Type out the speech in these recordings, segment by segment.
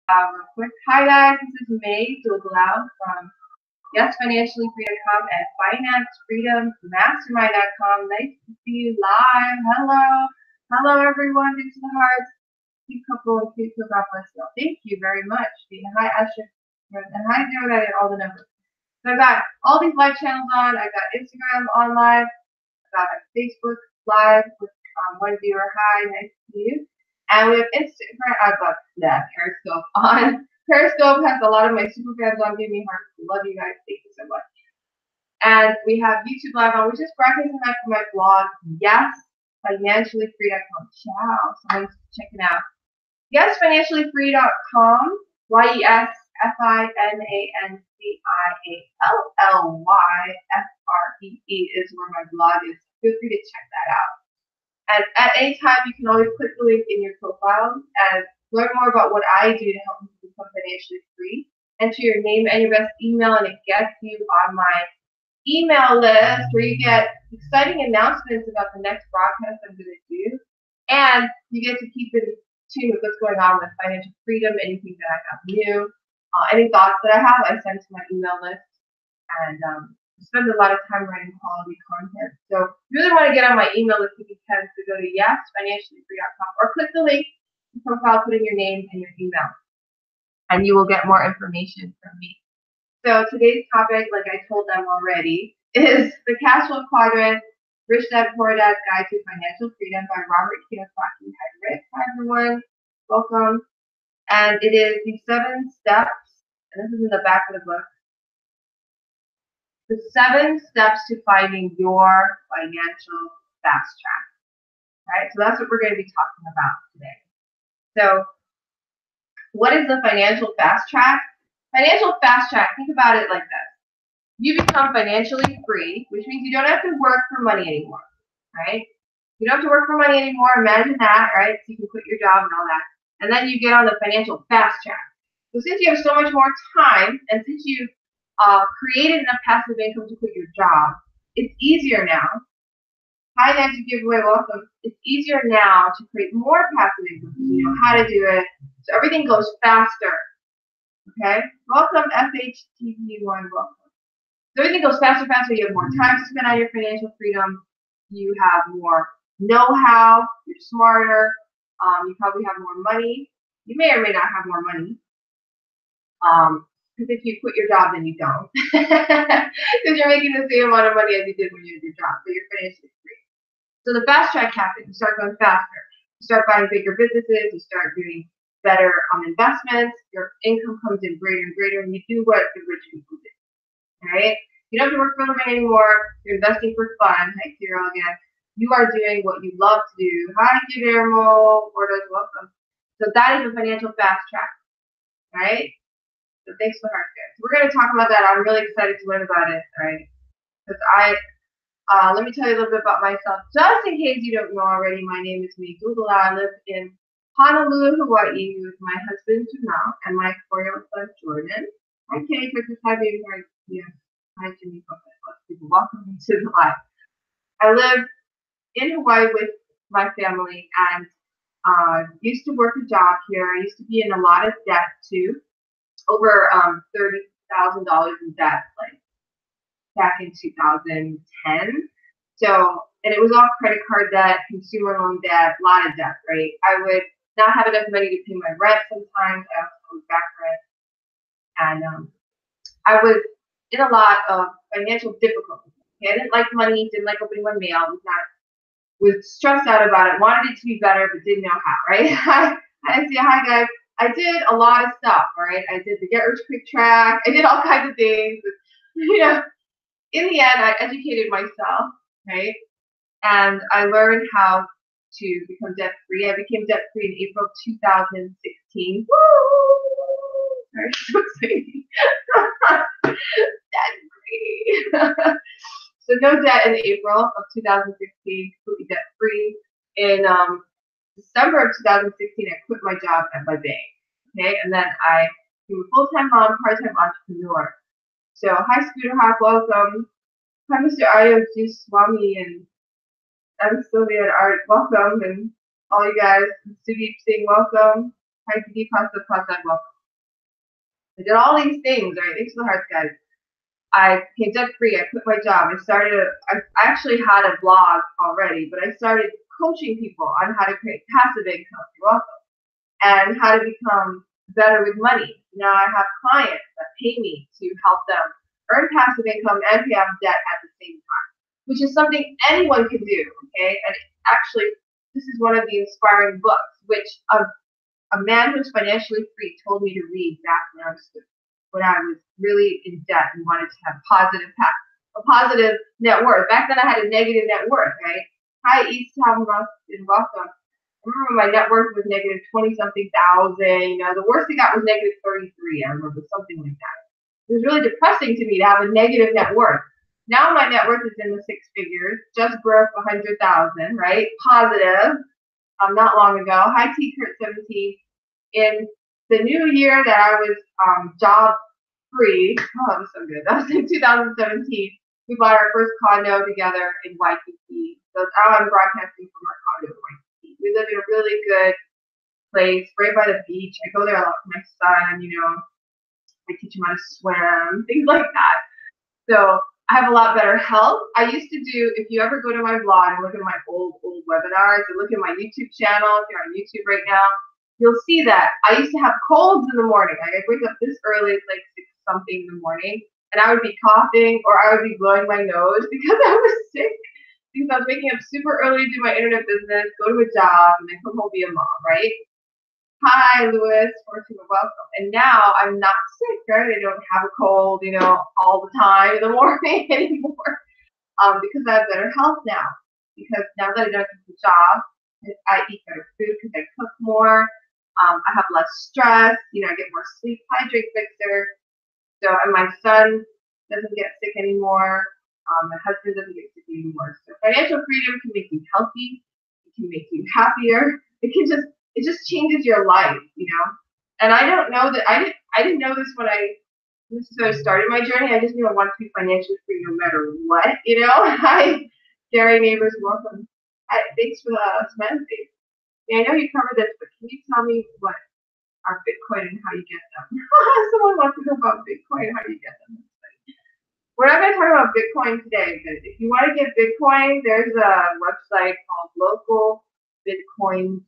Real quick. Hi guys, this is May Doblau from YesFinanciallyFree.com and FinanceFreedomMastermind.com. Nice to see you live. Hello everyone. Thanks for the hearts. Cute couple and cute God bless you. Thank you very much. Hi Asher and hi Joe. I did all the numbers. So I've got all these live channels on. I've got Instagram on live. I've got Facebook live with one viewer. Hi, nice to see you. And we have Instagram. I've got Periscope on. Periscope has a lot of my super fans on. Give me hearts. Love you guys. Thank you so much. And we have YouTube live on. We're just broadcasting that from my blog. YesFinanciallyFree.com. Ciao. Someone's checking out. YesFinanciallyFree.com. YesFinanciallyFree is where my blog is. Feel free to check that out. And at any time, you can always click the link in your profile and learn more about what I do to help you become financially free. Enter your name and your best email, and it gets you on my email list where you get exciting announcements about the next broadcast I'm going to do. And you get to keep in tune with what's going on with financial freedom, anything that I have new, any thoughts that I have, I send to my email list. And spend a lot of time writing quality content. So if you really want to get on my email list, you can to go to YesFinanciallyFree.com or click the link in the profile, put in your name and your email, and you will get more information from me. So today's topic, like I told them already, is the CashFlow Quadrant, Rich Dad Poor Dad's Guide to Financial Freedom by Robert Kiyosaki. Hi, Rick. Hi, everyone. Welcome. And it is the 7 steps, and this is in the back of the book. The 7 steps to finding your financial fast track. Right? So that's what we're going to be talking about today. So what is the financial fast track? Financial fast track, think about it like this. You become financially free, which means you don't have to work for money anymore. Right? You don't have to work for money anymore. Imagine that, right? So you can quit your job and all that. And then you get on the financial fast track. So since you have so much more time, and since you created enough passive income to quit your job, it's easier now. Hi, next giveaway, welcome. It's easier now to create more passive income because you know how to do it. So everything goes faster. Okay? Welcome, FHTV1, welcome. So everything goes faster. You have more time to spend on your financial freedom. You have more know-how. You're smarter. You probably have more money. You may or may not have more money. Because if you quit your job, then you don't. Because you're making the same amount of money as you did when you did your job, but you're financially free. So the fast track happens. You start going faster. You start buying bigger businesses. You start doing better investments. Your income comes in greater and greater, and you do what the rich people do. All right? You don't have to work for money anymore. You're investing for fun. Hi, Kirill again. You are doing what you love to do. Hi, Guillermo. Gordo's welcome. So that is the financial fast track. All right? So thanks for the heart, guys. We're going to talk about that. I'm really excited to learn about it, right? Because let me tell you a little bit about myself. Just in case you don't know already, my name is May Google. I live in Honolulu, Hawaii with my husband, Jamal, and my 4-year-old son, Jordan. Hi, Kenny. Hi, baby. Yeah. Hi, Jimmy. People, welcome to the live. I live in Hawaii with my family and used to work a job here. I used to be in a lot of debt, too. Over $30,000 in debt, like back in 2010. So, and it was all credit card debt, consumer loan debt, a lot of debt, right? I would not have enough money to pay my rent sometimes. I also owed back rent. And I was in a lot of financial difficulty. Okay? I didn't like money, didn't like opening my mail, was stressed out about it, wanted it to be better, but didn't know how, right? Hi guys. I did a lot of stuff, all right? I did the Get Rich Quick track. I did all kinds of things. You know, in the end, I educated myself, right? And I learned how to become debt-free. I became debt-free in April 2016. Woo! Very so exciting. Debt-free. So no debt in April of 2016, completely debt-free. In December of 2016, I quit my job at my bank, okay? And then I became a full-time mom, part-time entrepreneur. So, hi, Scooter Hawk, welcome. Hi, Mr. Ayo Swami and Sylvia and Art, welcome. And all you guys, Sudeep Singh, welcome. Hi, Deep Pasta, welcome. I did all these things, right? Thanks for the hearts, guys. I became debt free. I quit my job. I actually had a blog already, but I started coaching people on how to create passive income. You're welcome. And how to become better with money. Now I have clients that pay me to help them earn passive income and pay off debt at the same time, which is something anyone can do, okay? And actually, this is one of the inspiring books, which a man who's financially free told me to read back when I was really in debt and wanted to have a positive net worth. Back then I had a negative net worth, right? Hi, East Town, welcome. I remember my net worth was negative 20-something thousand. You know, the worst I got was negative 33. I remember something like that. It was really depressing to me to have a negative net worth. Now my net worth is in the six figures, just broke 100,000, right? Positive. Not long ago. Hi, T. Kurt 17. In the new year that I was job free, oh, that was so good. That was in 2017. We bought our first condo together in Waikiki. So now I'm broadcasting from our condo in Waikiki. We live in a really good place, right by the beach. I go there a lot with my son, you know. I teach him how to swim, things like that. So I have a lot better health. I used to do, if you ever go to my blog and look at my old webinars and look at my YouTube channel, if you're on YouTube right now, you'll see that I used to have colds in the morning. Like I'd wake up this early, it's like 6 something in the morning, and I would be coughing or I would be blowing my nose because I was sick. Because I was waking up super early to do my internet business, go to a job, and then come home be a mom, right? Hi, Louis, welcome. And now I'm not sick, right? I don't have a cold, you know, all the time in the morning anymore, because I have better health now. Because now that I don't have a job, I eat better food because I cook more. I have less stress. You know, I get more sleep. Hydrate fixer. So, and my son doesn't get sick anymore. My husband doesn't get sick anymore. So, financial freedom can make you healthy. It can make you happier. It just changes your life, you know. And I don't know that I didn't know this when I started my journey. I just knew I wanted to be financially free no matter what, you know. Hi, Gary Neighbors, welcome. Thanks for the cement face. Yeah, I know you covered this, but can you tell me what are Bitcoin and how you get them? Someone wants to know about Bitcoin and how you get them. We're not going to talk about Bitcoin today, but if you want to get Bitcoin, there's a website called localbitcoins.com.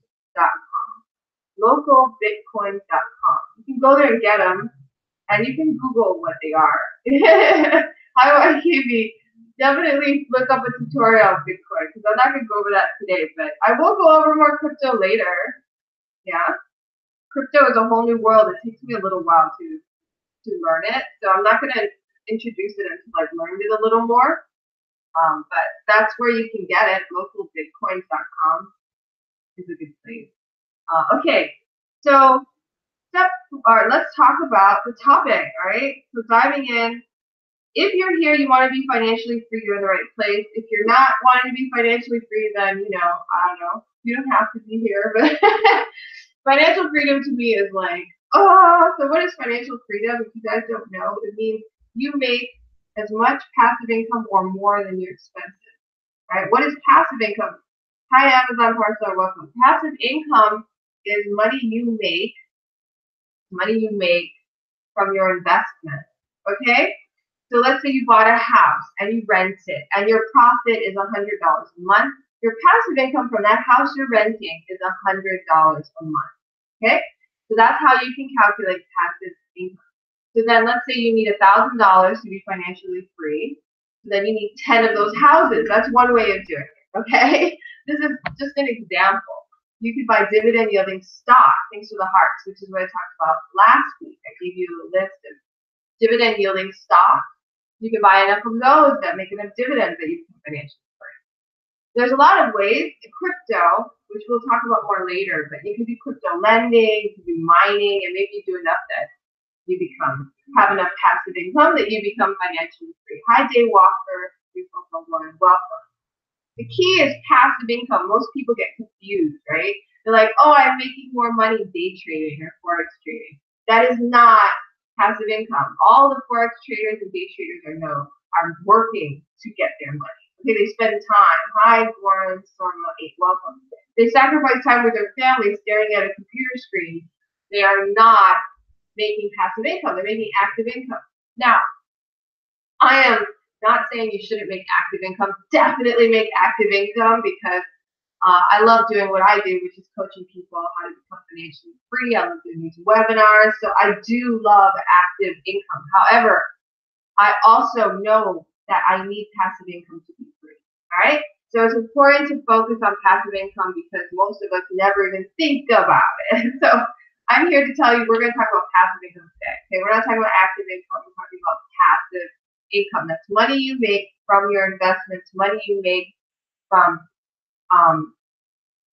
Localbitcoins.com. You can go there and get them, and you can Google what they are. How do I give you? Definitely look up a tutorial on Bitcoin because I'm not going to go over that today, but I will go over more crypto later. Yeah, crypto is a whole new world. It takes me a little while to learn it, so I'm not going to introduce it until I've learned it a little more. But that's where you can get it. Localbitcoins.com is a good place. Okay, so let's talk about the topic. All right, so diving in. If you're here, you want to be financially free, you're in the right place. If you're not wanting to be financially free, then, you know, I don't know. You don't have to be here, but financial freedom to me is like, oh, so what is financial freedom? If you guys don't know, it means you make as much passive income or more than your expenses, right? What is passive income? Hi, Amazon Parcel, welcome. Passive income is money you make from your investment, okay? So let's say you bought a house and you rent it and your profit is $100 a month. Your passive income from that house you're renting is $100 a month. Okay? So that's how you can calculate passive income. So then let's say you need $1,000 to be financially free. So then you need 10 of those houses. That's one way of doing it. Okay? This is just an example. You could buy dividend yielding stock, thanks to the hearts, which is what I talked about last week. I gave you a list of dividend yielding stock. You can buy enough of those that make enough dividends that you can financially free. There's a lot of ways. Crypto, which we'll talk about more later, but you can do crypto lending, you can do mining, and maybe you do enough that you have enough passive income that you become financially free. Hi, Jay Walker. Welcome. The key is passive income. Most people get confused, right? They're like, oh, I'm making more money day trading or forex trading. That is not passive income. All the forex traders and day traders are working to get their money. Okay, they spend time. Hi, Warren Storma 8, welcome. They sacrifice time with their family staring at a computer screen. They are not making passive income. They're making active income. Now, I am not saying you shouldn't make active income. Definitely make active income because I love doing what I do, which is coaching people how to become financially free. I love doing these webinars. So I do love active income. However, I also know that I need passive income to be free. All right? So it's important to focus on passive income because most of us never even think about it. So I'm here to tell you we're going to talk about passive income today. Okay, we're not talking about active income. We're talking about passive income. That's money you make from your investments, money you make from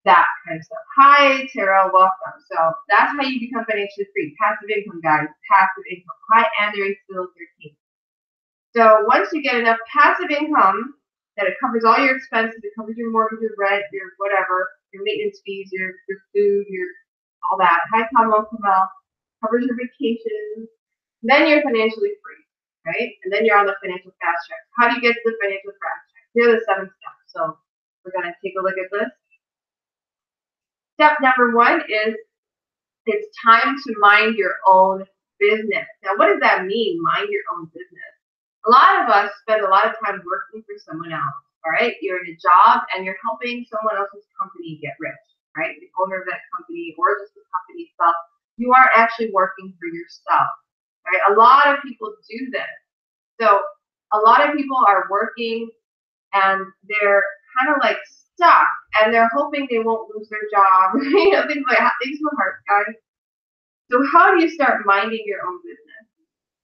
that kind of stuff. Hi, Tara, welcome. So that's how you become financially free. Passive income, guys. Passive income. Hi, Andrea, still 13. So once you get enough passive income that it covers all your expenses, it covers your mortgage, your rent, your whatever, your maintenance fees, your food, your all that. Hi, Kamal, covers your vacations. Then you're financially free, right? And then you're on the financial fast track. How do you get to the financial fast track? Here are the 7 steps. So we're going to take a look at this. Step number 1 is it's time to mind your own business. Now, what does that mean, mind your own business? A lot of us spend a lot of time working for someone else, all right? You're in a job and you're helping someone else's company get rich, right? The owner of that company or just the company itself. You aren't actually working for yourself, right? A lot of people do this. So a lot of people are working and they're kind of like stuck and they're hoping they won't lose their job, you know, things like that. Things are hard, guys. So how do you start minding your own business?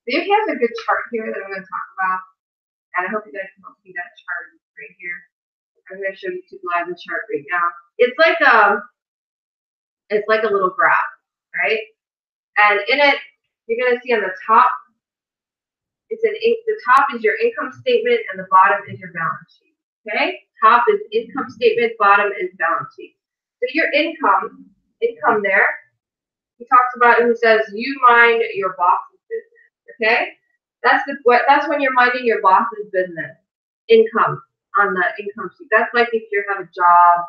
Dave has a good chart here that I'm going to talk about, and I hope you guys can all see that chart right here. I'm going to show you live the chart right now. It's like a little graph, right? And in it, you're going to see on the top, the top is your income statement, and the bottom is your balance sheet. Okay, top is income statement, bottom is balance sheet. So your income there, he talks about it. He says you mind your boss's business. Okay, that's when you're minding your boss's business. Income on the income sheet. That's like if you have a job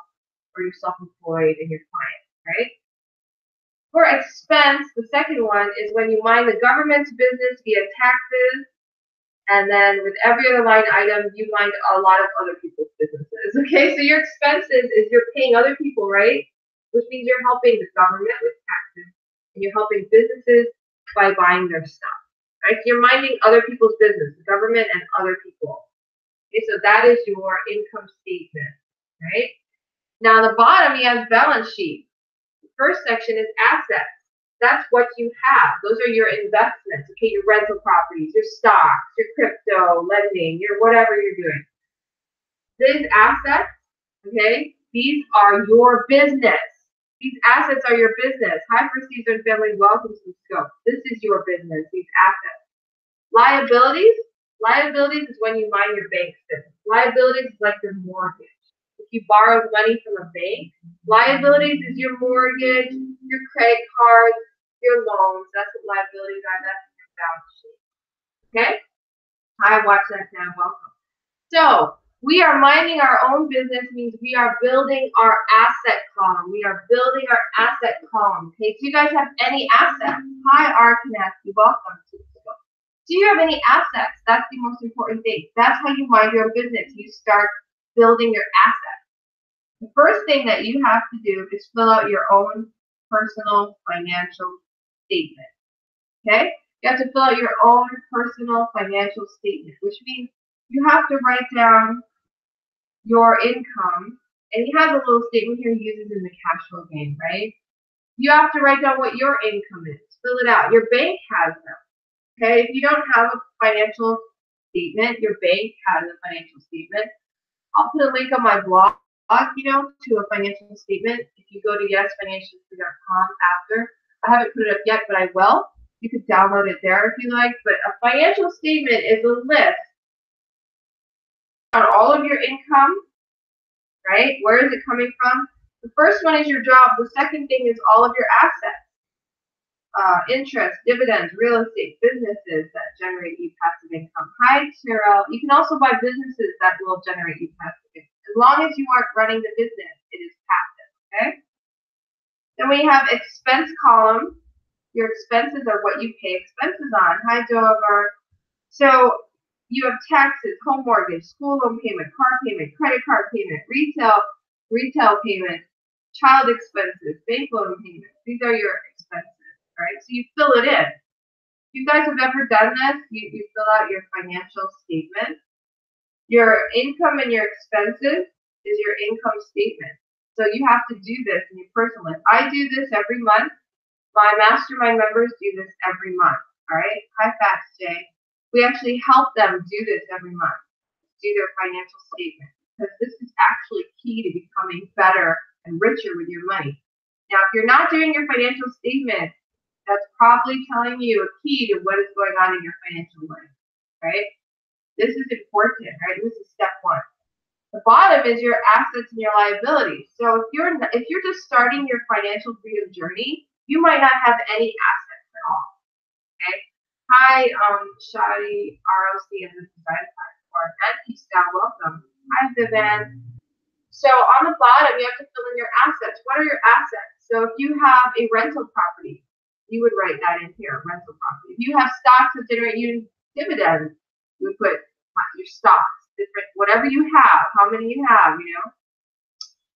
or you're self-employed and you're client, right? For expense, the second one is when you mind the government's business via taxes, and then with every other line item, you mind a lot of other people's businesses. Okay, so your expenses is you're paying other people, right? Which means you're helping the government with taxes, and you're helping businesses by buying their stuff. Right? So you're minding other people's business, the government and other people. Okay, so that is your income statement, right? Now, on the bottom, you have balance sheet. The first section is assets. That's what you have. Those are your investments, okay? Your rental properties, your stocks, your crypto, lending, your whatever you're doing. These assets, okay, these are your business. These assets are your business. Hi, Prestige and family, welcome to the scope. This is your business, these assets. Liabilities is when you mind your bank's business. Liabilities is like your mortgage. If you borrowed money from a bank, liabilities is your mortgage, your credit cards, your loans. That's what liabilities are. That's your balance sheet. Okay? I watch that now. Welcome. So we are minding our own business means we are building our asset column. We are building our asset column. Okay, do you guys have any assets? Hi, Arkansas. Welcome to the show. Do you have any assets? That's the most important thing. That's how you mind your own business. You start building your assets. The first thing that you have to do is fill out your own personal financial statement. Okay? You have to fill out your own personal financial statement, which means you have to write down your income, and he has a little statement here he uses in the cash flow game, right? You have to write down what your income is. Fill it out. Your bank has them. Okay? If you don't have a financial statement, your bank has a financial statement. I'll put a link on my blog, to a financial statement. If you go to yesfinancially.com after, I haven't put it up yet, but I will. You could download it there if you like. But a financial statement is a list on all of your income, right? Where is it coming from? The first one is your job. The second thing is all of your assets. Interest, dividends, real estate, businesses that generate you passive income. Hi, Cheryl. You can also buy businesses that will generate you passive income. As long as you aren't running the business, it is passive, okay? Then we have expense column. Your expenses are what you pay expenses on. Hi, Dover. So you have taxes, home mortgage, school loan payment, car payment, credit card payment, retail payment, child expenses, bank loan payments. These are your expenses, right? So you fill it in. If you guys have ever done this, you fill out your financial statement. Your income and your expenses is your income statement. So you have to do this in your personal life. I do this every month. My mastermind members do this every month. All right. Hi, Fast Jay. We actually help them do this every month, do their financial statement, because this is actually key to becoming better and richer with your money. Now, if you're not doing your financial statement, that's probably telling you a key to what is going on in your financial life, right? This is important, right? This is step one. The bottom is your assets and your liabilities. So if you're just starting your financial freedom journey, you might not have any assets at all. Okay. Hi, Shadi ROC and the design platform. And peace out. Welcome. Hi, Vivian. So on the bottom, you have to fill in your assets. What are your assets? So if you have a rental property, you would write that in here, rental property. If you have stocks that generate you dividends, you would put your stocks, different, whatever you have, how many you have, you know.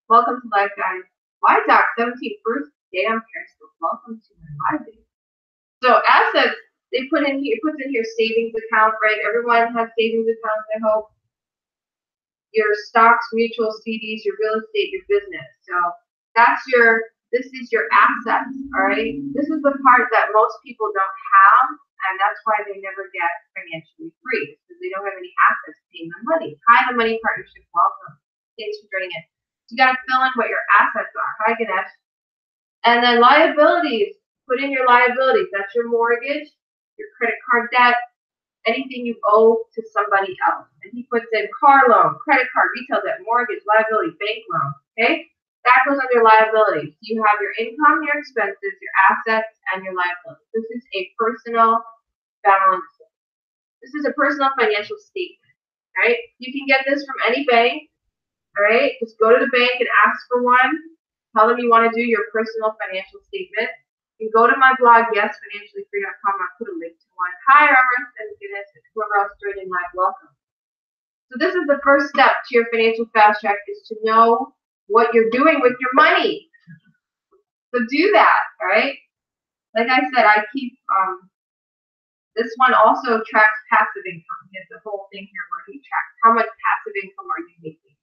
Welcome to Life, guys. Why Doc 17 first day on Periscope. Welcome to my live day. So assets, they put in here, it puts in here savings account, right? Everyone has savings accounts, I hope. Your stocks, mutual CDs, your real estate, your business. So this is your assets, all right? This is the part that most people don't have, and that's why they never get financially free, because they don't have any assets paying them money. Hi, the Money Partnership, welcome. Thanks for joining in. You got to fill in what your assets are. Hi, Ganesh. And then liabilities, put in your liabilities. That's your mortgage, your credit card debt, anything you owe to somebody else. And he puts in car loan, credit card, retail debt, mortgage, liability, bank loan, okay? That goes under liabilities. You have your income, your expenses, your assets, and your liabilities. This is a personal balance. This is a personal financial statement, right? You can get this from any bank, all right? Just go to the bank and ask for one. Tell them you want to do your personal financial statement. You can go to my blog, yesfinanciallyfree.com. I'll put a link to one. Hi, Robert, and goodness, whoever else joined in live, welcome. So this is the first step to your financial fast track, is to know what you're doing with your money. So do that, all right? Like I said, I keep, this one also tracks passive income. There's a whole thing here where he tracks how much passive income are you making,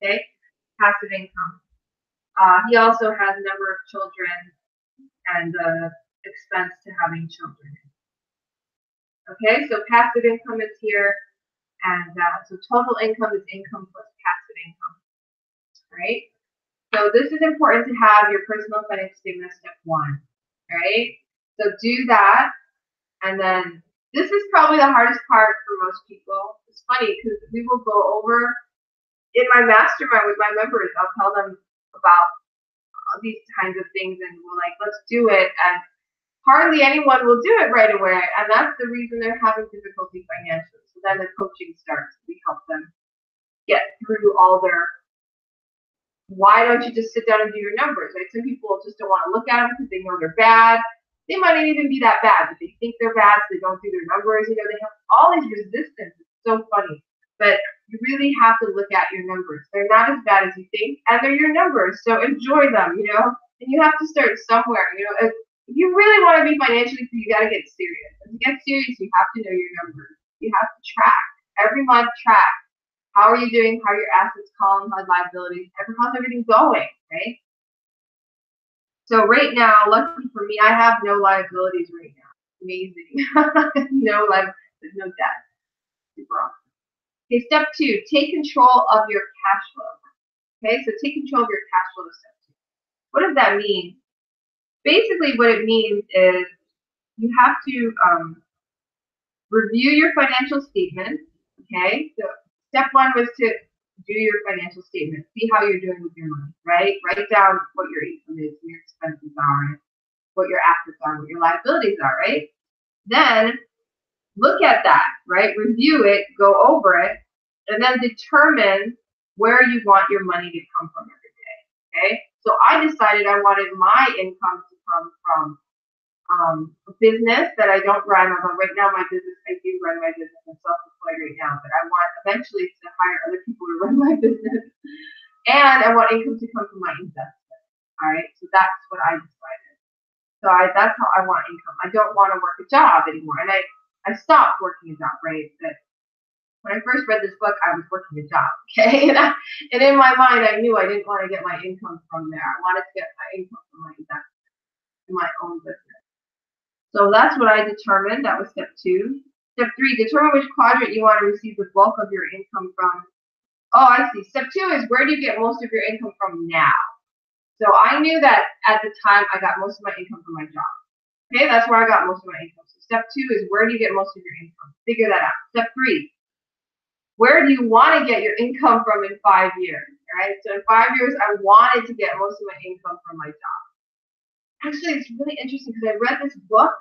okay? Passive income. He also has a number of children and the expense to having children. Okay, so passive income is here, and so total income is income plus passive income. Right? So this is important to have your personal financial statement, step one. Right? So do that, and then this is probably the hardest part for most people. It's funny because we will go over in my mastermind with my members. I'll tell them about these kinds of things, and we're like, let's do it. And hardly anyone will do it right away, and that's the reason they're having difficulty financially. So then the coaching starts. We help them get through all their. Why don't you just sit down and do your numbers, right? Some people just don't want to look at them because they know they're bad. They might not even be that bad, but they think they're bad, so they don't do their numbers. You know, they have all these resistance. It's so funny. But you really have to look at your numbers. They're not as bad as you think, and they're your numbers, so enjoy them, you know? And you have to start somewhere, you know? If you really want to be financially free, you got to get serious. And to get serious, you have to know your numbers. You have to track. Every month, track. How are you doing? How are your assets, columns, how's liabilities? How's everything going, right? So right now, luckily for me, I have no liabilities right now. Amazing. There's no debt. Super awesome. Okay, step two, take control of your cash flow. Okay, so take control of your cash flow is step two. What does that mean? Basically, what it means is you have to review your financial statements. Okay, so step one was to do your financial statement, see how you're doing with your money, right? Write down what your income is, your expenses are, what your assets are, what your liabilities are, right? Then look at that, right? Review it, go over it, and then determine where you want your money to come from every day, okay? So I decided I wanted my income to come from a business that I don't run, although right now my business, I do run my business. I'm self-employed right now, but I want eventually to hire other people to run my business. And I want income to come from my investment. All right, so that's what I decided. So that's how I want income. I don't want to work a job anymore. And I stopped working a job, right? But when I first read this book, I was working a job, okay? And in my mind, I knew I didn't want to get my income from there. I wanted to get my income from my investment in my own business. So that's what I determined. That was step 2. Step 3, determine which quadrant you want to receive the bulk of your income from. Oh, I see. Step 2 is where do you get most of your income from now? So I knew that at the time I got most of my income from my job. Okay, that's where I got most of my income. So step 2 is where do you get most of your income? Figure that out. Step 3, where do you want to get your income from in 5 years? All right, so in 5 years, I wanted to get most of my income from my job. Actually, it's really interesting because I read this book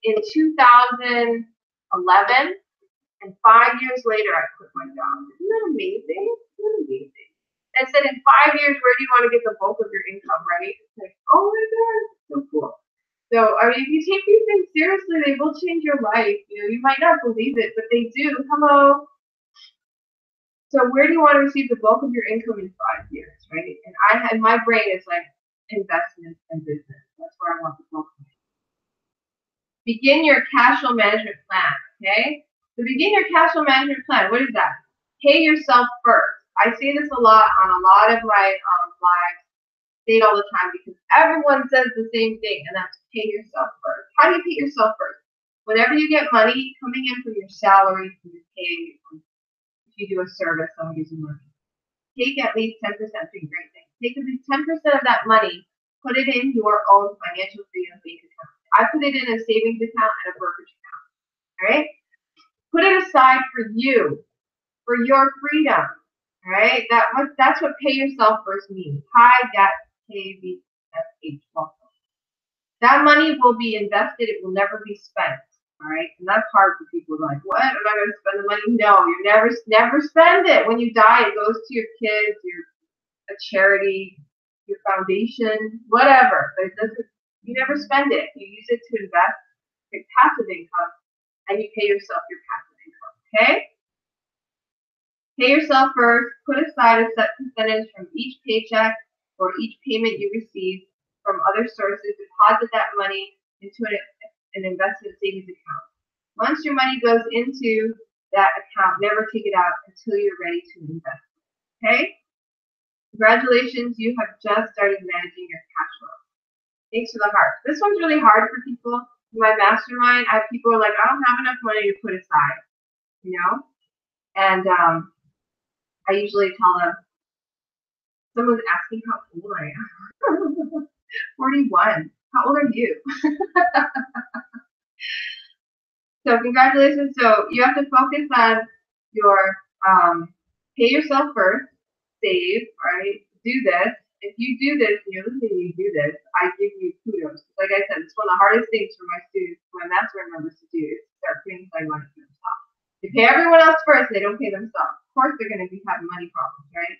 in 2011, and 5 years later, I quit my job. Isn't that amazing? Isn't that amazing? And said in 5 years, where do you want to get the bulk of your income, right? It's like, oh my God, so cool. So, I mean, if you take these things seriously, they will change your life. You know, you might not believe it, but they do. Hello. So where do you want to receive the bulk of your income in 5 years, right? And my brain is like investments and business. That's where I want the bulk of it. Begin your cash flow management plan, okay? So begin your cash flow management plan. What is that? Pay yourself first. I say this a lot on a lot of my lives. Say it all the time because everyone says the same thing, and that's pay yourself first. How do you pay yourself first? Whenever you get money coming in from your salary, from your pay, if you do a service, someone gives you money. Take at least 10% doing great things. Take at least 10% of that money, put it in your own financial freedom bank account. I put it in a savings account and a brokerage account. All right? Put it aside for you, for your freedom. All right? That's what pay yourself first means. High debt, KVSH. That money will be invested. It will never be spent. All right? And that's hard for people. Like, what? I'm not going to spend the money. No, you never spend it. When you die, it goes to your kids, a charity, your foundation, whatever. But it doesn't. You never spend it. You use it to invest in passive income, and you pay yourself your passive income. Okay? Pay yourself first. Put aside a set percentage from each paycheck or each payment you receive from other sources. Deposit that money into an investment savings account. Once your money goes into that account, never take it out until you're ready to invest. Okay? Congratulations, you have just started managing your cash flow. Thanks for the heart. This one's really hard for people. In my mastermind, I have people who are like, I don't have enough money to put aside, you know? And I usually tell them, someone's asking how old I am. 41. How old are you? So congratulations. So you have to focus on your, pay yourself first, save, right? Do this. If you do this and you're listening and you do this, I give you kudos. Like I said, it's one of the hardest things for my students, my mastermind members to do is start putting aside money for themselves. They pay everyone else first, they don't pay themselves. Of course they're going to be having money problems, right?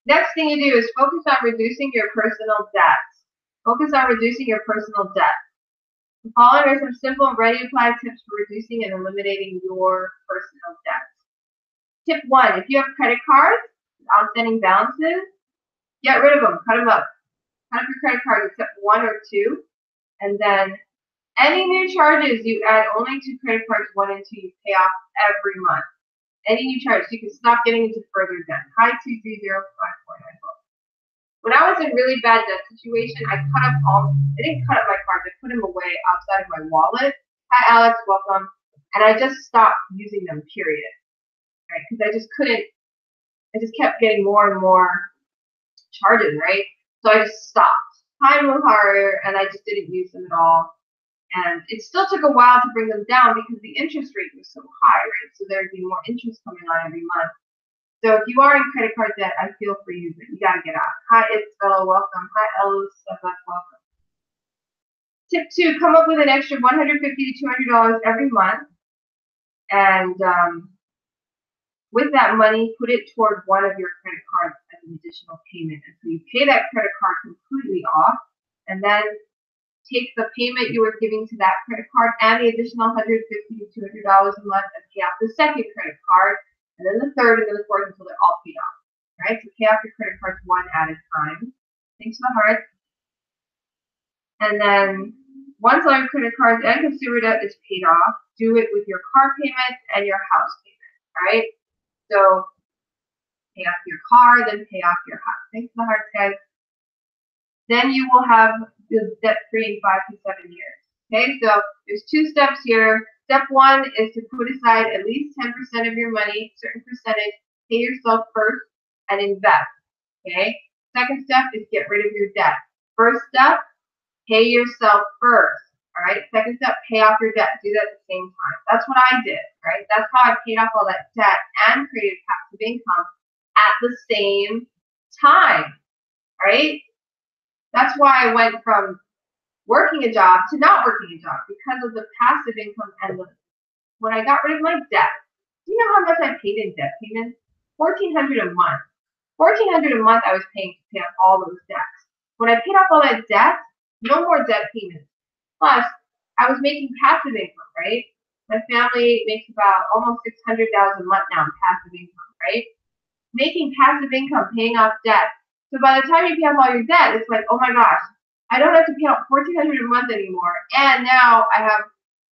Next thing you do is focus on reducing your personal debts. Focus on reducing your personal debt. The following are some simple, ready-to-apply tips for reducing and eliminating your personal debts. Tip 1, if you have credit cards, outstanding balances, get rid of them, cut them up. Cut up your credit cards except 1 or 2. And then any new charges you add only to credit cards 1 and 2 you pay off every month. Any new charges, you can stop getting into further debt. Hi 2305494. When I was in really bad debt situation, I didn't cut up my cards, I put them away outside of my wallet. Hi Alex, welcome. And I just stopped using them, period. Right? Because I just kept getting more and more charges, right? So I just stopped. Time moved harder, and I just didn't use them at all. And it still took a while to bring them down because the interest rate was so high, right? So there'd be more interest coming on every month. So if you are in credit card debt, I feel for you, but you gotta get out. Hi, Isabella, welcome. Hi, Elsa, welcome. Tip 2, come up with an extra $150 to $200 every month, and with that money, put it toward one of your credit cards as an additional payment. And so you pay that credit card completely off, and then take the payment you were giving to that credit card and the additional $150 to $200 a month and pay off the second credit card, and then the third, and then the fourth until they're all paid off. Right? So pay off your credit cards one at a time. Thanks to the heart. And then once all your credit cards and consumer debt is paid off, do it with your car payment and your house payment. Right? So pay off your car, then pay off your house. Thanks to the heart, guys. Then you will have the debt-free in 5 to 7 years. Okay, so there's 2 steps here. Step 1 is to put aside at least 10% of your money, certain percentage, pay yourself first, and invest. Okay. Second step is get rid of your debt. First step, pay yourself first. All right. Second step, pay off your debt. Do that at the same time. That's what I did. Right. That's how I paid off all that debt and created passive income at the same time. Right. That's why I went from working a job to not working a job, because of the passive income. And when I got rid of my debt, do you know how much I paid in debt payments? $1,400 a month. $1,400 a month I was paying to pay off all those debts. When I paid off all that debt, no more debt payments. Plus, I was making passive income, right? My family makes about almost $600,000 a month now in passive income, right? Making passive income, paying off debt. So by the time you pay off all your debt, it's like, oh my gosh, I don't have to pay out $1,400 a month anymore, and now I have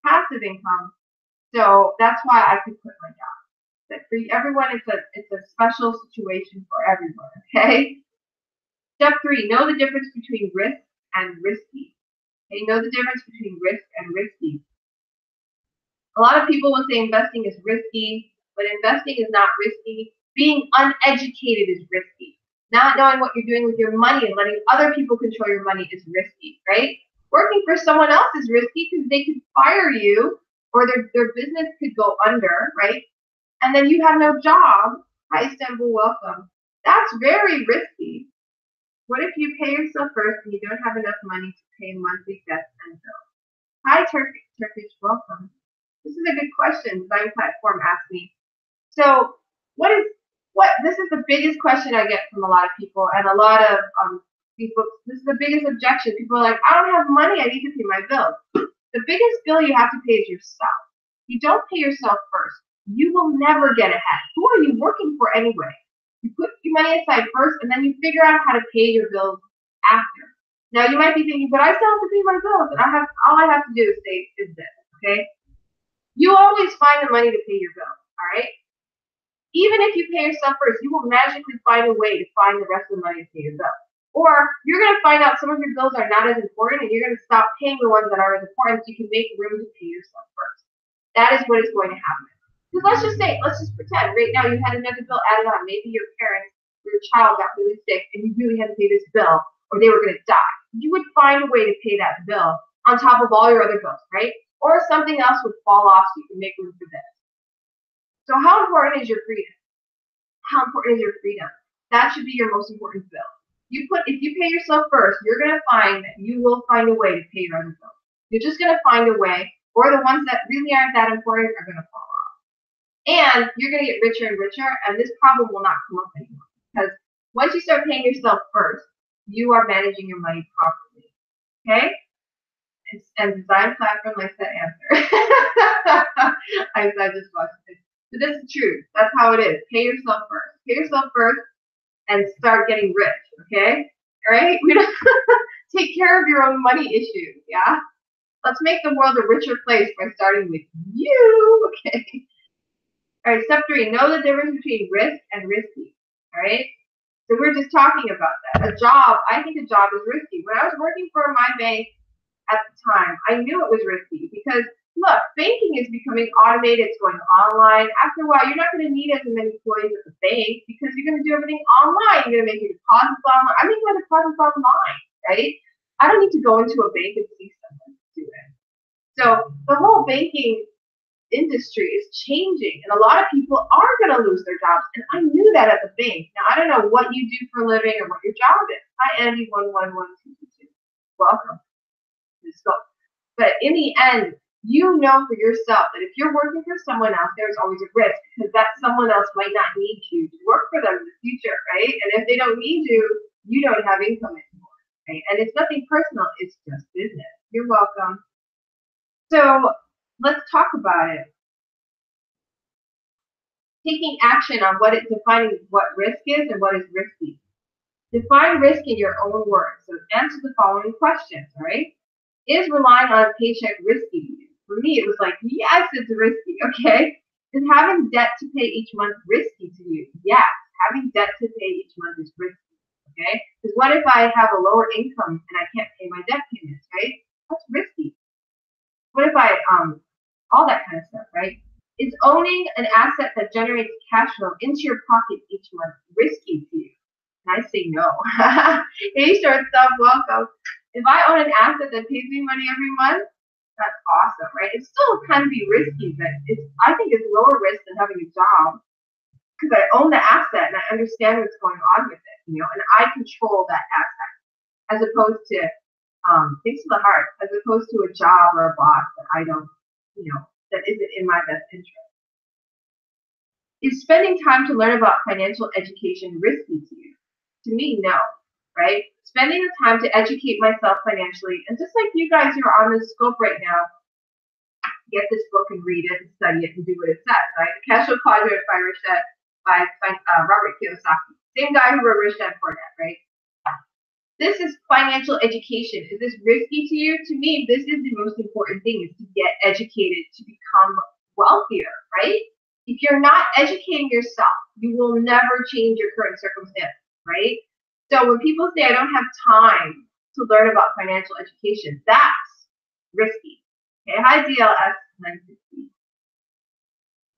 passive income. So that's why I could quit my job. But for everyone, it's a special situation for everyone. Okay. Step 3: know the difference between risk and risky. Okay, know the difference between risk and risky. A lot of people will say investing is risky, but investing is not risky. Being uneducated is risky. Not knowing what you're doing with your money and letting other people control your money is risky, right? Working for someone else is risky because they could fire you, or their business could go under, right? And then you have no job. Hi, Istanbul, welcome. That's very risky. What if you pay yourself first and you don't have enough money to pay monthly debts and bills? Hi, Turkish, welcome. This is a good question. Design Platform asked me. So this is the biggest question I get from a lot of people, and a lot of people, this is the biggest objection. People are like, I don't have money, I need to pay my bills. The biggest bill you have to pay is yourself. If you don't pay yourself first, you will never get ahead. Who are you working for anyway? You put your money aside first, and then you figure out how to pay your bills after. Now you might be thinking, but I still have to pay my bills, and all I have to do is this, okay? You always find the money to pay your bills, all right? Even if you pay yourself first, you will magically find a way to find the rest of the money to pay your bills. Or you're going to find out some of your bills are not as important, and you're going to stop paying the ones that are as important, so you can make room to pay yourself first. That is what is going to happen. Because let's just pretend right now you had another bill added on. Maybe your parents or your child got really sick, and you really had to pay this bill, or they were going to die. You would find a way to pay that bill on top of all your other bills, right? Or something else would fall off so you can make room for this. So how important is your freedom? How important is your freedom? That should be your most important bill. If you pay yourself first, you're going to find that you will find a way to pay your other bills. You're just going to find a way, or the ones that really aren't that important are going to fall off. And you're going to get richer and richer, and this problem will not come up anymore. Because once you start paying yourself first, you are managing your money properly. Okay? And Design Platform likes that answer. I just watched it. But this is true. That's how it is. Pay yourself first. Pay yourself first and start getting rich, okay? All right? We don't take care of your own money issues, yeah? Let's make the world a richer place by starting with you, okay? All right, step 3, know the difference between risk and risky, all right? So we're just talking about that. A job, I think a job is risky. When I was working for my bank at the time, I knew it was risky because look, banking is becoming automated. It's going online. After a while, you're not going to need as many employees at the bank because you're going to do everything online. You're going to make your deposits online. I make my deposits online, right? I don't need to go into a bank and see someone do it. So the whole banking industry is changing, and a lot of people are going to lose their jobs. And I knew that at the bank. Now, I don't know what you do for a living or what your job is. Hi, Andy11122. Welcome. Let's go. But in the end, you know for yourself that if you're working for someone else, there's always a risk because that someone else might not need you to work for them in the future, right? And if they don't need you, you don't have income anymore, right? And it's nothing personal, it's just business. You're welcome. So let's talk about it. Taking action on defining what risk is and what is risky. Define risk in your own words. So answer the following questions, all right? Is relying on a paycheck risky to you? For me, it was like, yes, it's risky, okay? Is having debt to pay each month risky to you? Yes, having debt to pay each month is risky, okay? Because what if I have a lower income and I can't pay my debt payments, right? That's risky. What if all that kind of stuff, right? Is owning an asset that generates cash flow into your pocket each month risky to you? And I say no. Hey, shortstop, welcome. If I own an asset that pays me money every month, that's awesome, right? It still can be risky, but I think it's lower risk than having a job because I own the asset and I understand what's going on with it, and I control that asset as opposed to thanks to the heart, as opposed to a job or a boss that I don't, that isn't in my best interest. Is spending time to learn about financial education risky to you? To me, no, right? Spending the time to educate myself financially, and just like you guys who are on this scope right now, get this book and read it and study it and do what it says, right? The CashFlow Quadrant by Robert Kiyosaki, same guy who wrote Rich Dad Poor Dad, right? This is financial education. Is this risky to you? To me, this is the most important thing, is to get educated to become wealthier, right? If you're not educating yourself, you will never change your current circumstance, right? So when people say, I don't have time to learn about financial education, that's risky. Okay, hi DLS 960.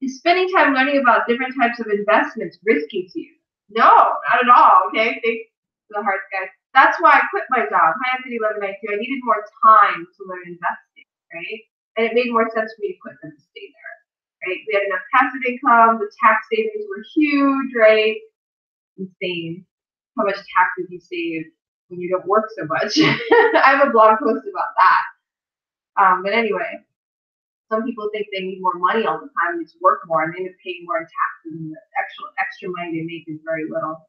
Is spending time learning about different types of investments risky to you? No, not at all, okay? Thanks for the hearts, guys. That's why I quit my job. Hi, Anthony 1192. I needed more time to learn investing, right? And it made more sense for me to quit than to stay there, right? We had enough passive income. The tax savings were huge, right? Insane. How much taxes you save when you don't work so much. I have a blog post about that. But anyway, some people think they need more money all the time. They just work more and they end up paying more in taxes, and the extra money they make is very little.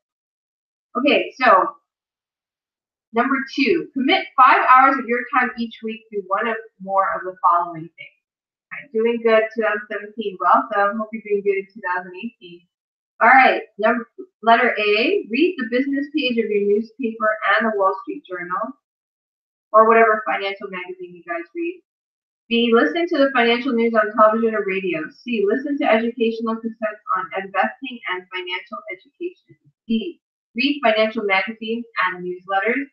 Okay, so number 2, commit 5 hours of your time each week to one or more of the following things. Right, doing good 2017. Welcome. Hope you're doing good in 2018. All right, letter A, read the business page of your newspaper and the Wall Street Journal, or whatever financial magazine you guys read. B, listen to the financial news on television or radio. C, listen to educational cassettes on investing and financial education. D, read financial magazines and newsletters.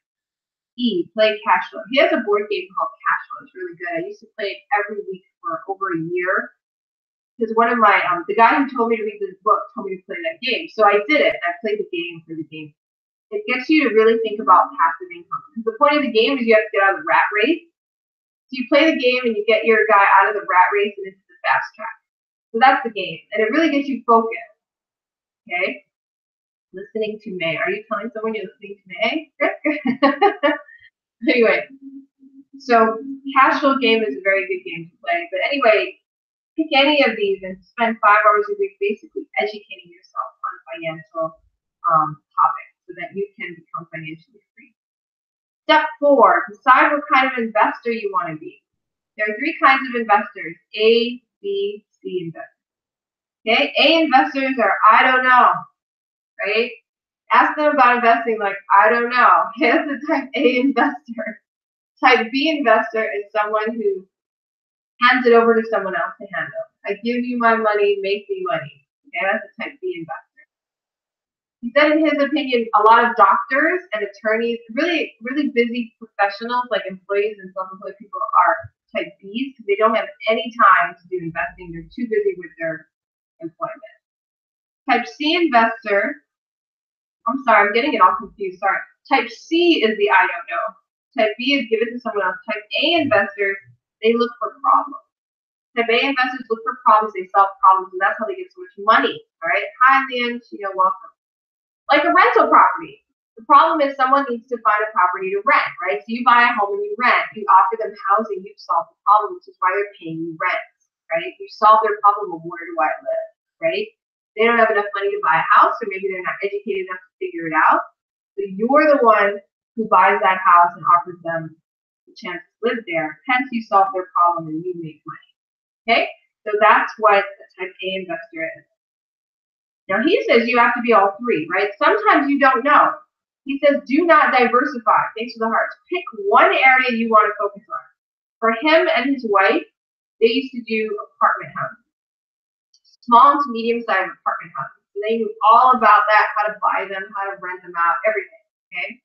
E, play CashFlow. He has a board game called CashFlow. It's really good. I used to play it every week for over a year. Because one of my, the guy who told me to read this book told me to play that game. So I did it. I played the game for the game. It gets you to really think about passive income. Because the point of the game is you have to get out of the rat race. So you play the game and you get your guy out of the rat race and into the fast track. So that's the game. And it really gets you focused. Okay? Listening to May. Are you telling someone you're listening to May? Anyway, so CashFlow game is a very good game to play. But anyway, pick any of these and spend 5 hours a week basically educating yourself on financial topics so that you can become financially free. Step 4, decide what kind of investor you want to be. There are 3 kinds of investors: A, B, C investors. Okay, A investors are I don't know, right? Ask them about investing like I don't know. Okay, that's the type A investor. Type B investor is someone who hands it over to someone else to handle. I give you my money, make me money. Okay, that's a type B investor. He said in his opinion, a lot of doctors and attorneys, really, really busy professionals like employees and self-employed people are type Bs because they don't have any time to do investing. They're too busy with their employment. Type C investor, I'm sorry, I'm getting it all confused, sorry. Type C is the I don't know. Type B is give it to someone else. Type A investors, they look for problems. Type A investors look for problems, they solve problems, and that's how they get so much money. All right. Hi, Leanne, welcome. Like a rental property. The problem is someone needs to find a property to rent, right? So you buy a home and you rent. You offer them housing, you've solved the problem, which is why they're paying you rent, right? You solve their problem of where do I live, right? They don't have enough money to buy a house, or maybe they're not educated enough to figure it out. So you're the one who buys that house and offers them the chance to live there. Hence, you solve their problem and you make money. Okay? So that's what a type A investor is. Now, he says you have to be all three, right? Sometimes you don't know. He says do not diversify. Thanks for the hearts. Pick one area you want to focus on. For him and his wife, they used to do apartment houses. Small to medium-sized apartment houses. So they knew all about that, how to buy them, how to rent them out, everything, okay?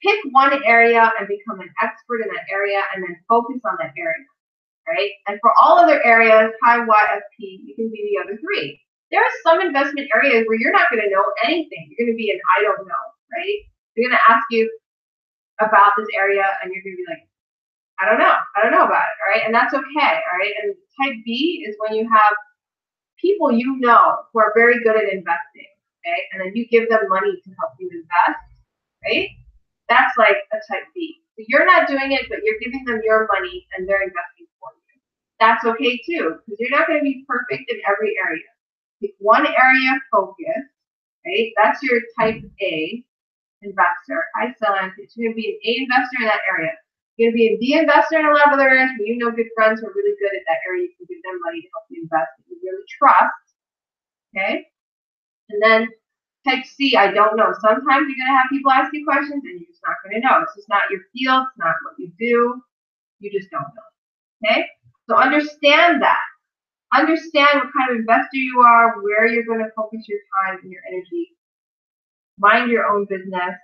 Pick one area and become an expert in that area and then focus on that area, right? And for all other areas, high YFP, you can do the other three. There are some investment areas where you're not going to know anything. You're going to be an I don't know, right? They're going to ask you about this area and you're going to be like, I don't know about it, all right? And that's okay, all right? And type B is when you have people you know who are very good at investing, okay? And then you give them money to help you invest, right? That's like a type B. So you're not doing it, but you're giving them your money and they're investing for you. That's okay too, because you're not going to be perfect in every area. Pick one area, focus, right? That's your type A investor. I sell antiques. You're going to be an A investor in that area. You're going to be a B investor in a lot of other areas where you know good friends who are really good at that area. You can give them money to help you invest that you really trust, okay? And then type C, I don't know. Sometimes you're going to have people ask you questions and you're just not going to know. It's just not your field. It's not what you do. You just don't know, okay? So understand that. Understand what kind of investor you are, where you're going to focus your time and your energy. Mind your own business,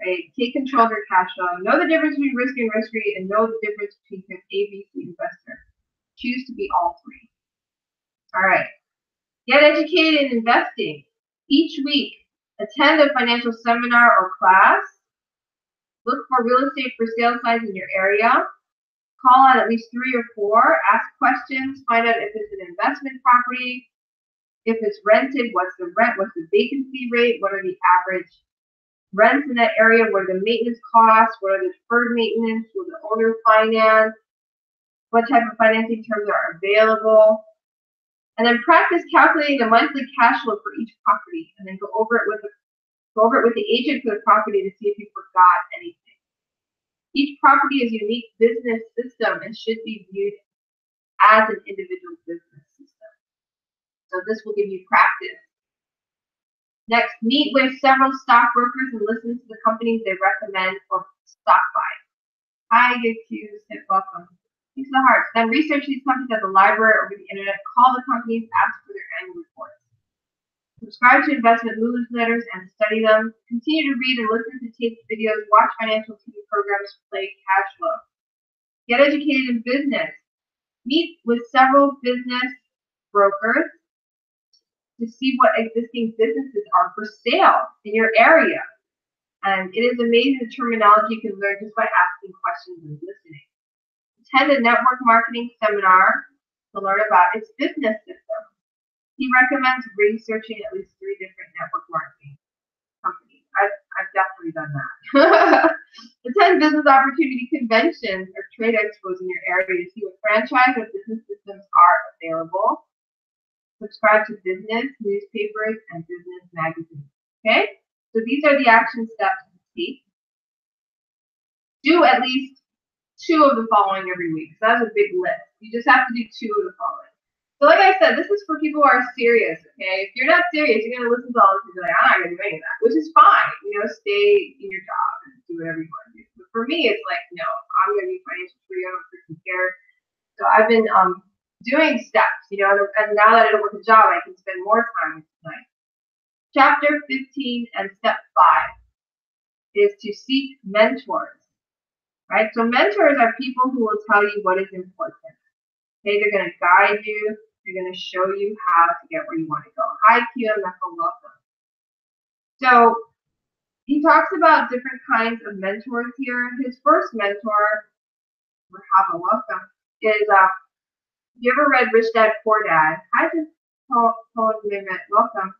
right? Take control of your cash flow. Know the difference between risky and risk-free, and know the difference between an ABC investor. Choose to be all three. All right. Get educated in investing. Each week, attend a financial seminar or class. Look for real estate for sale signs in your area. Call out at least 3 or 4, ask questions, find out if it's an investment property, if it's rented, what's the rent, what's the vacancy rate, what are the average rents in that area, what are the maintenance costs, what are the deferred maintenance, will the owner finance, what type of financing terms are available, and then practice calculating the monthly cash flow for each property, and then go over it with the agent for the property to see if you forgot anything. Each property is a unique business system and should be viewed as an individual business system. So this will give you practice. Next, meet with several stockbrokers and listen to the companies they recommend for stock buy. Hi, you welcome. Thanks for the hearts. Then research these companies at the library or over the internet. Call the companies, ask for their annual reports. Subscribe to investment newsletters and study them. Continue to read and listen to taped videos. Watch financial TV programs. Play cash flow. Get educated in business. Meet with several business brokers to see what existing businesses are for sale in your area. And it is amazing the terminology you can learn just by asking questions and listening. Attend a network marketing seminar to learn about its business system. He recommends researching at least 3 different network marketing companies. I've definitely done that. Attend business opportunity conventions or trade expos in your area to see what franchise or business systems are available. Subscribe to business newspapers and business magazines. Okay? So these are the action steps to take. Do at least 2 of the following every week. So that's a big list. You just have to do 2 of the following. So like I said, this is for people who are serious, okay? If you're not serious, you're going to listen to all this and be like, I'm not going to do any of that, which is fine. You know, stay in your job and do whatever you want to do. But for me, it's like, no, I'm going to be financially free. I don't freaking care. So I've been doing steps, you know, and now that I don't work a job, I can spend more time with tonight. Chapter 15 and step 5 is to seek mentors, right? So mentors are people who will tell you what is important. Okay, they're going to guide you. They're going to show you how to get where you want to go. Hi, Kiyosaki, welcome. So he talks about different kinds of mentors here. His first mentor, Rahava, welcome, is, you ever read Rich Dad, Poor Dad? Hi, welcome.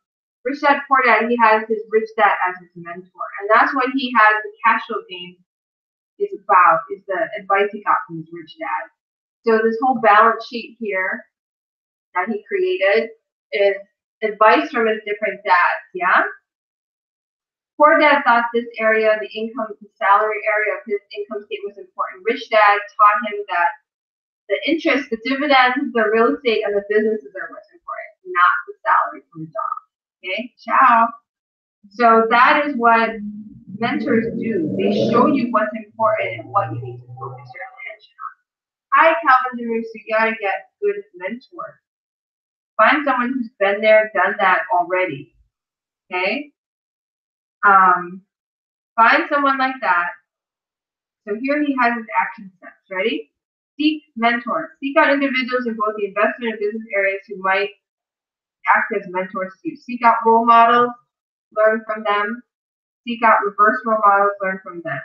Rich Dad, Poor Dad, he has his Rich Dad as his mentor. And that's what he has the cash flow game is about, is the advice he got from his Rich Dad. So this whole balance sheet here that he created is advice from his different dads, yeah? Poor dad thought this area, the salary area of his income statement was important. Rich dad taught him that the interest, the dividends, the real estate, and the businesses are what's important, not the salary from the job. Okay, ciao. So that is what mentors do. They show you what's important and what you need to focus your attention on. Hi, Calvin DeMoose, so you gotta get good mentors. Find someone who's been there, done that already. Okay? Find someone like that. So here he has his action steps. Ready? Seek mentors. Seek out individuals in both the investment and business areas who might act as mentors to you. Seek out role models, learn from them. Seek out reverse role models, learn from them.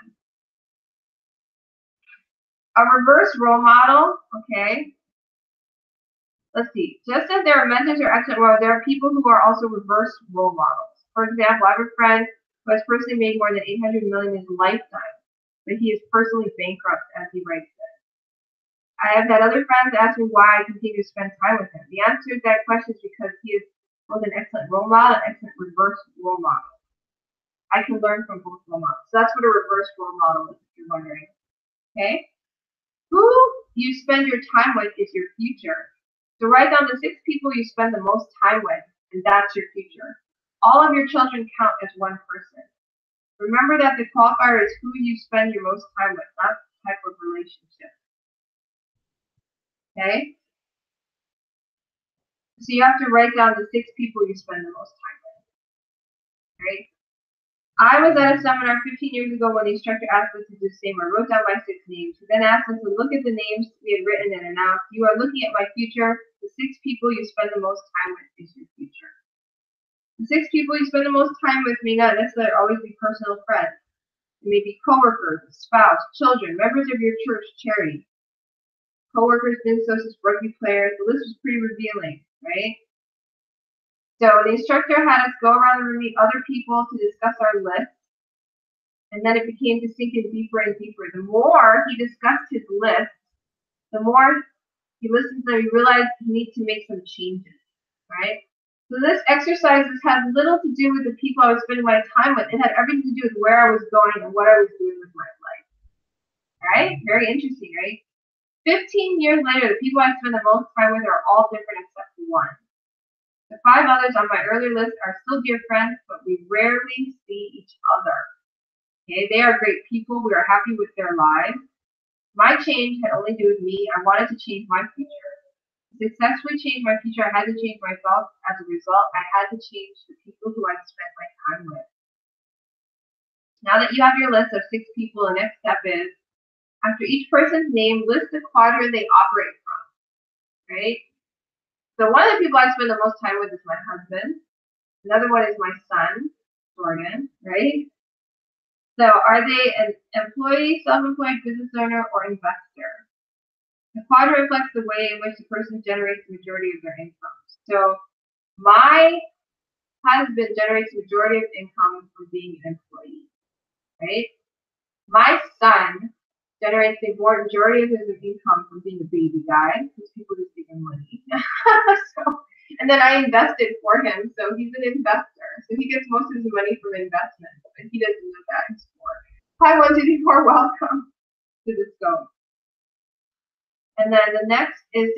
A reverse role model, okay. Let's see. Just as there are mentors who are excellent role, there are people who are also reverse role models. For example, I have a friend who has personally made more than $800 million in his lifetime, but he is personally bankrupt as he writes it. I have had other friends ask me why I continue to spend time with him. The answer to that question is because he is both an excellent role model and an excellent reverse role model. I can learn from both role models. So that's what a reverse role model is, if you're wondering. Okay? Who you spend your time with is your future. So write down the 6 people you spend the most time with, and that's your future. All of your children count as one person. Remember that the qualifier is who you spend your most time with, not the type of relationship. Okay? So you have to write down the 6 people you spend the most time with. Right? I was at a seminar 15 years ago when the instructor asked us to do the same. I wrote down my 6 names. He then asked us to look at the names we had written and announced. You are looking at my future. The 6 people you spend the most time with is your future. The 6 people you spend the most time with may not necessarily always be personal friends. It may be coworkers, spouse, children, members of your church charity. Coworkers, business associates, rugby players. The list was pretty revealing, right? So the instructor had us go around the room, meet other people to discuss our list. And then it became to sink in deeper and deeper. The more he discussed his list, the more he listened to them, he realized he needs to make some changes, right? So this exercise has little to do with the people I was spending my time with. It had everything to do with where I was going and what I was doing with my life. Right? Very interesting, right? 15 years later, the people I spend the most time with are all different except for one. The 5 others on my earlier list are still dear friends, but we rarely see each other. Okay, they are great people. We are happy with their lives. My change had only to do with me. I wanted to change my future. To successfully change my future, I had to change myself. As a result, I had to change the people who I spent my time with. Now that you have your list of 6 people, the next step is, after each person's name, list the quadrant they operate from. Right? So one of the people I spend the most time with is my husband. Another one is my son, Jordan, right? So are they an employee, self-employed, business owner, or investor? The quadrant reflects the way in which the person generates the majority of their income. So my husband generates the majority of income from being an employee, right? My son generates the majority of his income from being a baby guy, because people just give him money. And then I invested for him, so he's an investor. So he gets most of his money from investments, but he doesn't know that he's poor. Hi, 1, 2, 3, 4, welcome to the scope. And then the next is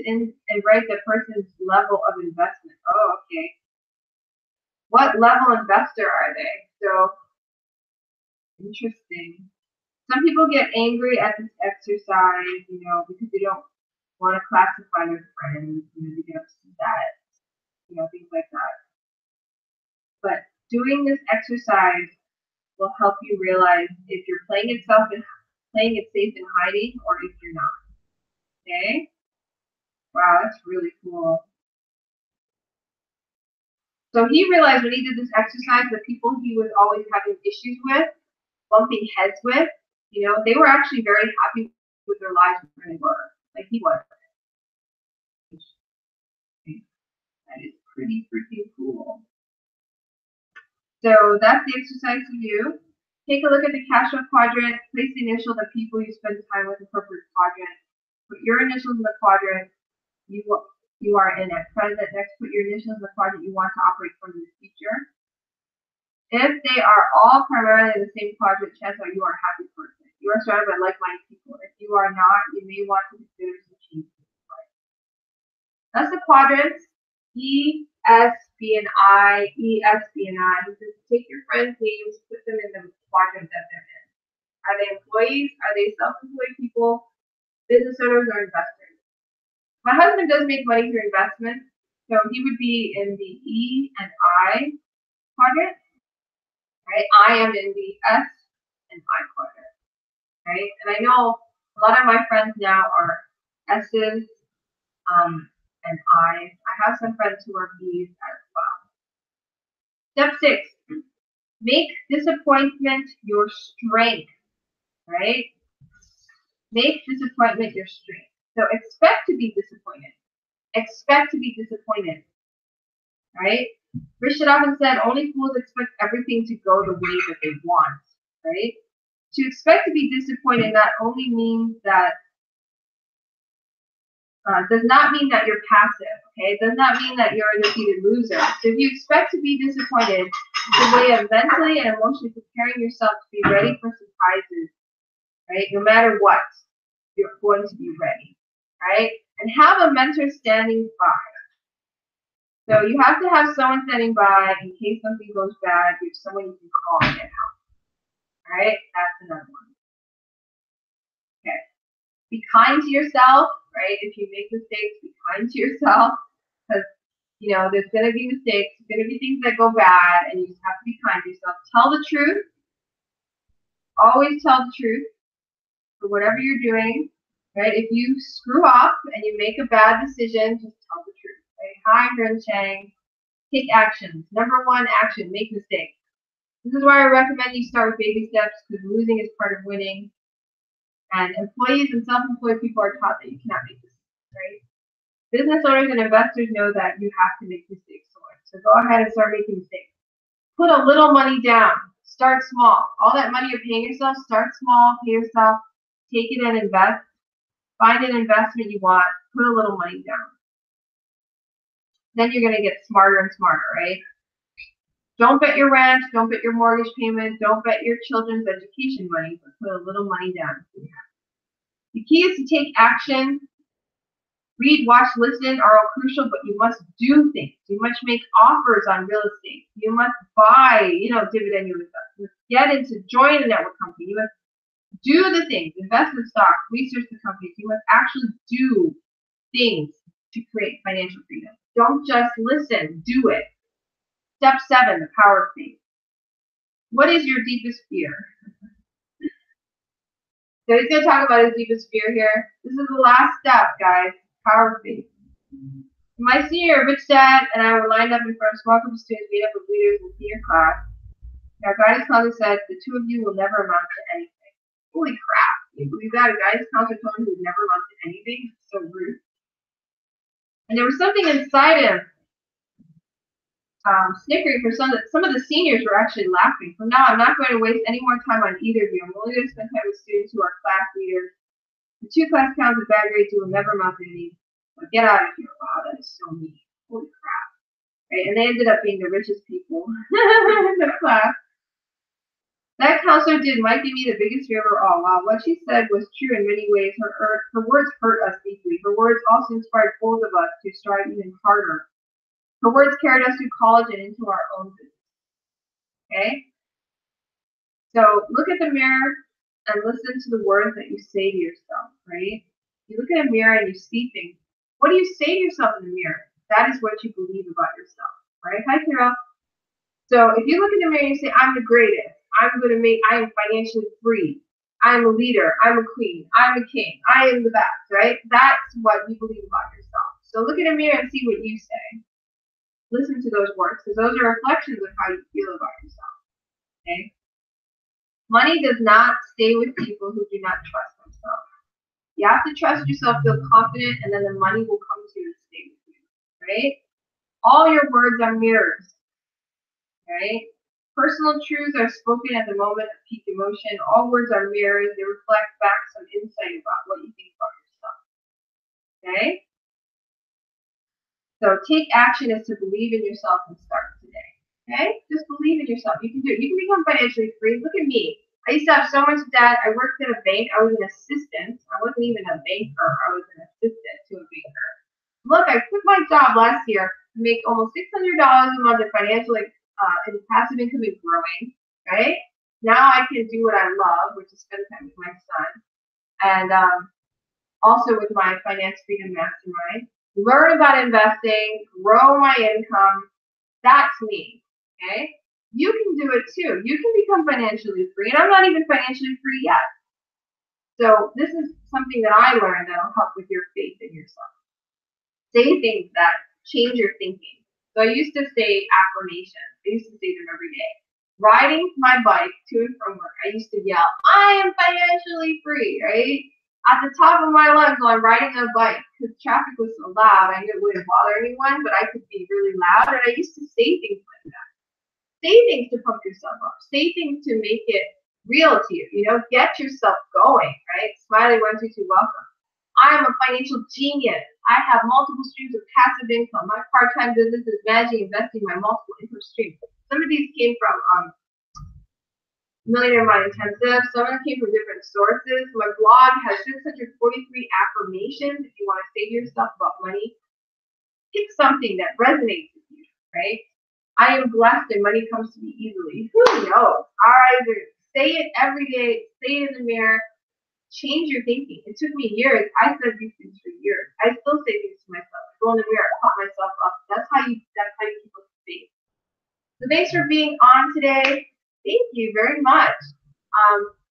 write the person's level of investment. Oh, okay. What level investor are they? So, interesting. Some people get angry at this exercise, because they don't want to classify their friends, they get upset, things like that. But doing this exercise will help you realize if you're playing it safe and hiding, or if you're not. Okay? Wow, that's really cool. So he realized when he did this exercise that people he was always having issues with, bumping heads with, they were actually very happy with their lives where they were, like he was. That is pretty freaking cool. So that's the exercise to do. Take a look at the CashFlow Quadrant. Place the initials of people you spend time with in the appropriate quadrant. Put your initials in the quadrant you are in at present. Next, put your initials in the quadrant you want to operate from in the future. If they are all primarily in the same quadrant, chances are you are a happy person. You are surrounded by like-minded people. If you are not, you may want to consider some changes. That's the quadrants. E, S, B, and I. E, S, B, and I. You just take your friends' names, put them in the quadrant that they're in. Are they employees? Are they self-employed people? Business owners or investors? My husband does make money through investments, so he would be in the E and I quadrant, right? I am in the S and I quadrant, right? And I know a lot of my friends now are S's and I's. I have some friends who are B's as well. Step 6, make disappointment your strength, right? Make disappointment your strength. So expect to be disappointed. Expect to be disappointed, right? Richard often said, only fools expect everything to go the way that they want, right? To expect to be disappointed not only means that, does not mean that you're passive, okay? It does not mean that you're a defeated loser. So if you expect to be disappointed, it's a way of mentally and emotionally preparing yourself to be ready for surprises, right? No matter what, you're going to be ready, right? And have a mentor standing by. So you have to have someone standing by in case something goes bad. You have someone you can call and get help. All right, that's another one. Okay, be kind to yourself, right? If you make mistakes, be kind to yourself because there's going to be mistakes, there's going to be things that go bad, and you just have to be kind to yourself. Tell the truth. Always tell the truth for whatever you're doing, right? If you screw up and you make a bad decision, just tell the truth. Hi, Ren Chang. Take actions. Number 1, action. Make mistakes. This is why I recommend you start with baby steps because losing is part of winning. And employees and self-employed people are taught that you cannot make mistakes, right? Business owners and investors know that you have to make mistakes to learn. So go ahead and start making mistakes. Put a little money down. Start small. All that money you're paying yourself, start small, pay yourself, take it and invest. Find an investment you want. Put a little money down. Then you're going to get smarter and smarter, right? Don't bet your rent, don't bet your mortgage payment, don't bet your children's education money, but put a little money down. The key is to take action. Read, watch, listen are all crucial, but you must do things. You must make offers on real estate. You must buy, dividend yield stuff. You must join a network company. You must do the things, invest in stocks, research the companies. You must actually do things to create financial freedom. Don't just listen, do it. Step 7, the power of faith. What is your deepest fear? So he's going to talk about his deepest fear here. This is the last step, guys. Power of faith. My senior year, Rich Dad and I were lined up in front of a small group of students made up of leaders in senior class. Our guidance counselor said, the two of you will never amount to anything. Holy crap. Can you believe that? A guidance counselor told him he would never amount to anything? It's so rude. And there was something inside him snickering for some of the seniors were actually laughing. From now, I'm not going to waste any more time on either of you. I'm only going to spend time with students who are class leaders. The 2 class counts with bad grades who will never amount to anything. But get out of here. Wow, that is so mean. Holy crap. Right? And they ended up being the richest people in the class. That counselor might give me the biggest fear of all. Wow, what she said was true in many ways. Her words hurt us deeply. Her words also inspired both of us to strive even harder. Her words carried us through college and into our own business. Okay? So look at the mirror and listen to the words that you say to yourself, right? You look at a mirror and you see things. What do you say to yourself in the mirror? That is what you believe about yourself, right? Hi, Carol. So if you look in the mirror and you say, I'm the greatest, I am financially free, I'm a leader, I'm a queen, I'm a king, I am the best, right? That's what you believe about yourself. So look in a mirror and see what you say. Listen to those words because those are reflections of how you feel about yourself. Okay? Money does not stay with people who do not trust themselves. You have to trust yourself, feel confident, and then the money will come to you and stay with you. Right? All your words are mirrors. Right? Personal truths are spoken at the moment of peak emotion. All words are mirrors. They reflect back some insight about what you think about yourself. Okay? So take action is to believe in yourself and start today. Okay? Just believe in yourself. You can do it. You can become financially free. Look at me. I used to have so much debt. I worked at a bank. I was an assistant. I wasn't even a banker. I was an assistant to a banker. Look, I quit my job last year to make almost $600 a month in financial, in passive income and growing. Right? Now I can do what I love, which is spend time with my son, and also with my Finance Freedom Mastermind. Learn about investing, grow my income. That's me. Okay? You can do it too. You can become financially free, and I'm not even financially free yet. So this is something that I learned that'll help with your faith in yourself. Say things that change your thinking. So I used to say affirmations. I used to say them every day. Riding my bike to and from work, I used to yell, I am financially free, right? At the top of my lungs while I'm riding a bike because traffic was so loud. I knew it wouldn't bother anyone, but I could be really loud. And I used to say things like that. Say things to pump yourself up. Say things to make it real to you. Get yourself going, right? Smiley122, welcome. I am a financial genius. I have multiple streams of passive income. My part-time business is managing investing my multiple income streams. Some of these came from Millionaire Mind Intensive. Some of them came from different sources. My blog has 643 affirmations. If you want to say to yourself about money, pick something that resonates with you, right? I am blessed and money comes to me easily. Who knows? Either say it every day, say it in the mirror, change your thinking. It took me years. I said these things for years. I still say things to myself. I go in the mirror, pump myself up. That's how you keep up with faith. So thanks for being on today. Thank you very much.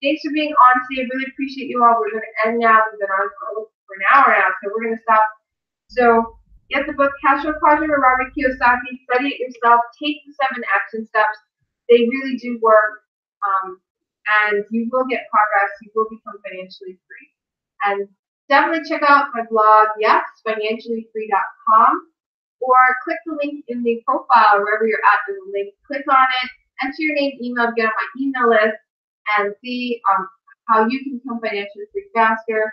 Thanks for being on today. Really appreciate you all. We're going to end now. We've been on for an hour now, so we're going to stop. So get the book CashFlow Quadrant by Robert Kiyosaki. Study it yourself. Take the 7 action steps. They really do work. And you will get progress. You will become financially free. And definitely check out my blog, yes, financiallyfree.com, or click the link in the profile wherever you're at. There's a link. Click on it, enter your name, email, get on my email list, and see how you can become financially free faster.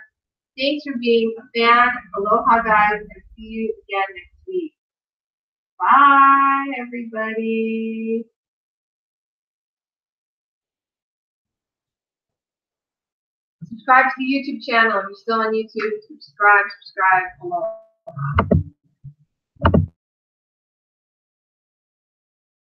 Thanks for being a fan. Aloha, guys, and see you again next week. Bye, everybody. Subscribe to the YouTube channel. If you're still on YouTube, subscribe. Aloha.